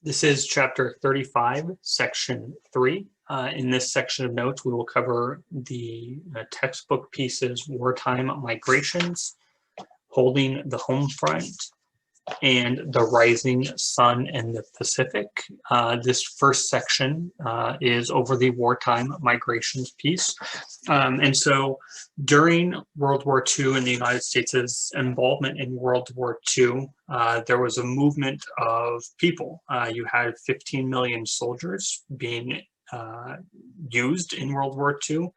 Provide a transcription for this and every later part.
This is chapter 35, section 3. In this section of notes, we will cover the textbook pieces, Wartime Migrations, Holding the Homefront, and The Rising Sun in the Pacific. This first section is over the wartime migrations piece. And so during World War II and the United States' involvement in World War II, there was a movement of people. You had 15 million soldiers being used in World War II.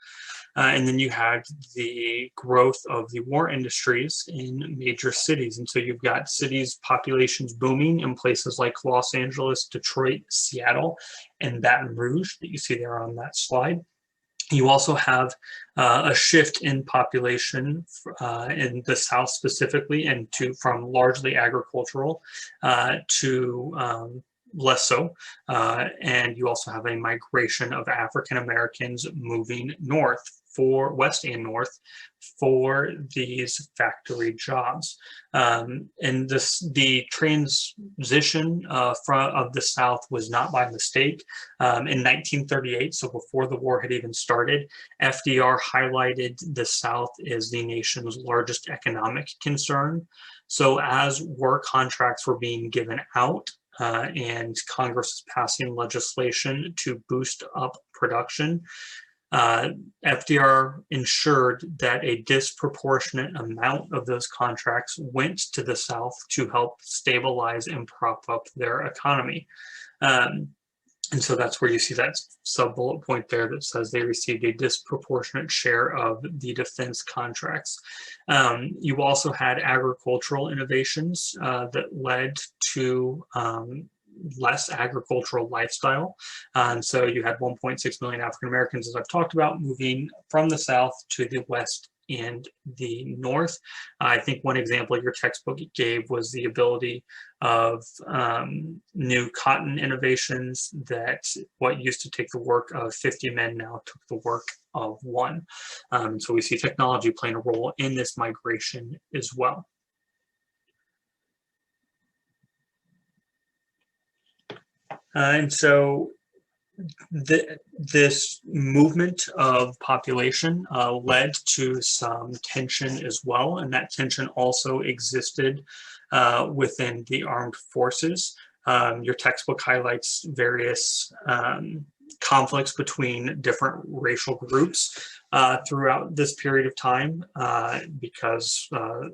And then you had the growth of the war industries in major cities. And so you've got cities, populations booming in places like Los Angeles, Detroit, Seattle, and Baton Rouge that you see there on that slide. You also have a shift in population in the South specifically, and from largely agricultural to less so, and you also have a migration of African Americans moving north west and north for these factory jobs. And the transition of the South was not by mistake. In 1938, so before the war had even started, FDR highlighted the South as the nation's largest economic concern. So as war contracts were being given out, and Congress is passing legislation to boost up production, FDR ensured that a disproportionate amount of those contracts went to the South to help stabilize and prop up their economy. And so that's where you see that sub-bullet point there that says they received a disproportionate share of the defense contracts. You also had agricultural innovations that led to less agricultural lifestyle. So you had 1.6 million African Americans, as I've talked about, moving from the South to the West and the North. I think one example your textbook gave was the ability of new cotton innovations that what used to take the work of 50 men now took the work of one. So we see technology playing a role in this migration as well. And so this movement of population led to some tension as well, and that tension also existed within the armed forces. Your textbook highlights various conflicts between different racial groups throughout this period of time because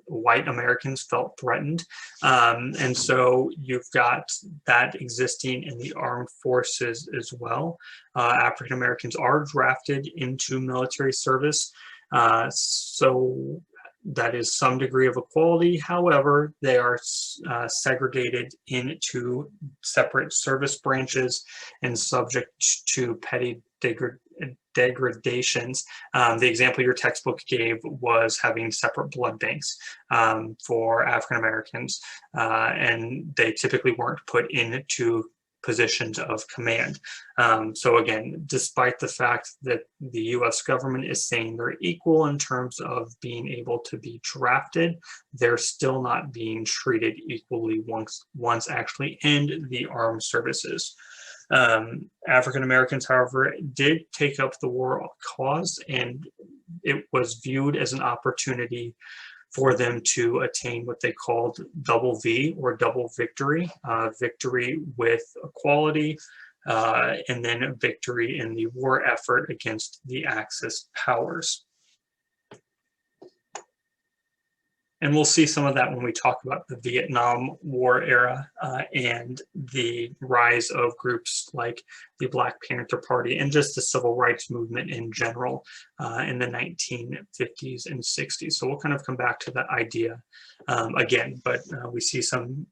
white Americans felt threatened. And so you've got that existing in the armed forces as well. African Americans are drafted into military service. So that is some degree of equality. However, they are segregated into separate service branches and subject to petty degradations. The example your textbook gave was having separate blood banks for African Americans, and they typically weren't put into positions of command. So again, despite the fact that the US government is saying they're equal in terms of being able to be drafted, they're still not being treated equally once actually in the armed services. African Americans, however, did take up the war cause, and it was viewed as an opportunity for them to attain what they called double V, or double victory, victory with equality, and then victory in the war effort against the Axis powers. And we'll see some of that when we talk about the Vietnam War era and the rise of groups like the Black Panther Party and just the civil rights movement in general in the 1950s and 60s. So we'll kind of come back to that idea again, but we see some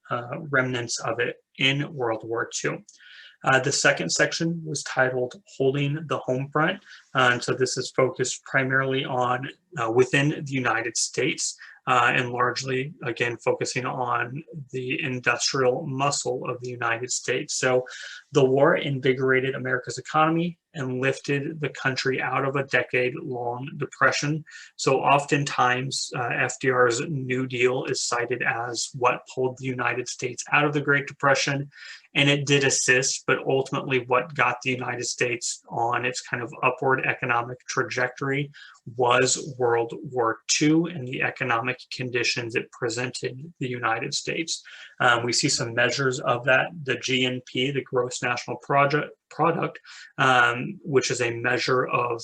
remnants of it in World War II. The second section was titled Holding the Homefront. And so this is focused primarily on within the United States. And largely, again, focusing on the industrial muscle of the United States. So the war invigorated America's economy and lifted the country out of a decade-long depression. So oftentimes, FDR's New Deal is cited as what pulled the United States out of the Great Depression, and it did assist, but ultimately what got the United States on its kind of upward economic trajectory was World War II and the economic conditions it presented the United States. We see some measures of that. The GNP, the Gross National Product, which is a measure of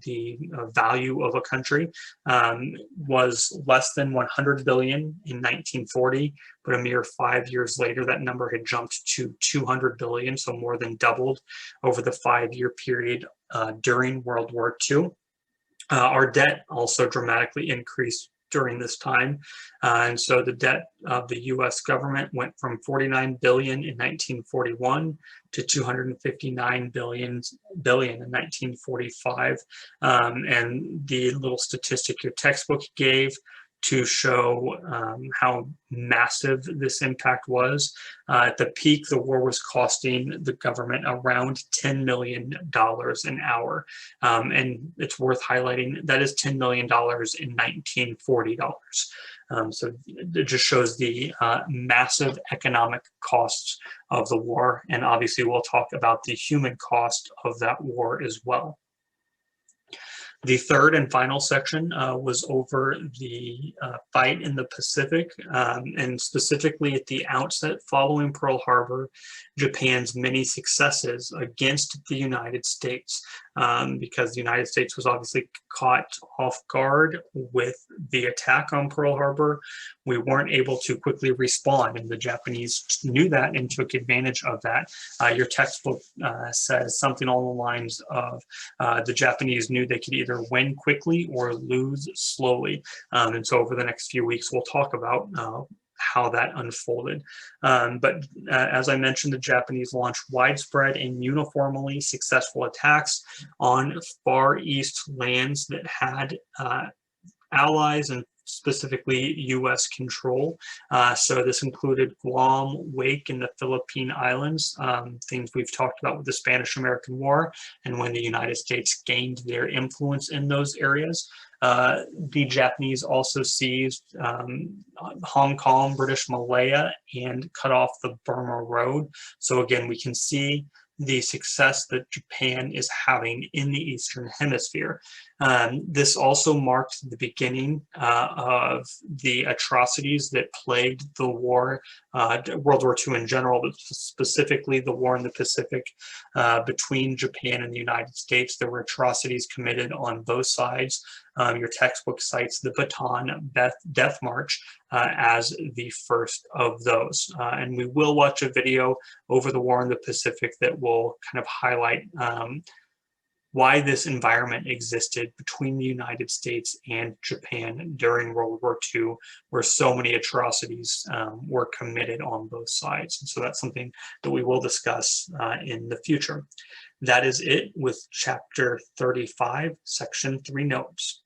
the value of a country, was less than 100 billion in 1940, but a mere 5 years later, that number had jumped to 200 billion, so more than doubled over the 5-year period during World War II. Our debt also dramatically increased during this time. And so the debt of the US government went from 49 billion in 1941 to 259 billion in 1945. And the little statistic your textbook gave to show how massive this impact was. At the peak, the war was costing the government around $10 million an hour. And it's worth highlighting that is $10 million in 1940 dollars. So it just shows the massive economic costs of the war. And obviously we'll talk about the human cost of that war as well. The third and final section was over the fight in the Pacific, and specifically at the outset following Pearl Harbor, Japan's many successes against the United States, because the United States was obviously caught off guard with the attack on Pearl Harbor. We weren't able to quickly respond, and the Japanese knew that and took advantage of that. Your textbook says something along the lines of the Japanese knew they could either win quickly or lose slowly. And so over the next few weeks, we'll talk about how that unfolded. But as I mentioned, the Japanese launched widespread and uniformly successful attacks on Far East lands that had allies and specifically U.S. control. So this included Guam, Wake, and the Philippine Islands, things we've talked about with the Spanish-American War, and when the United States gained their influence in those areas. The Japanese also seized Hong Kong, British Malaya, and cut off the Burma Road. So again, we can see the success that Japan is having in the Eastern Hemisphere. This also marked the beginning of the atrocities that plagued the war, World War II in general, but specifically the war in the Pacific between Japan and the United States. There were atrocities committed on both sides. Your textbook cites the Bataan Death March as the first of those. And we will watch a video over the war in the Pacific that will kind of highlight why this environment existed between the United States and Japan during World War II, where so many atrocities were committed on both sides. And so that's something that we will discuss in the future. That is it with Chapter 35, Section 3 notes.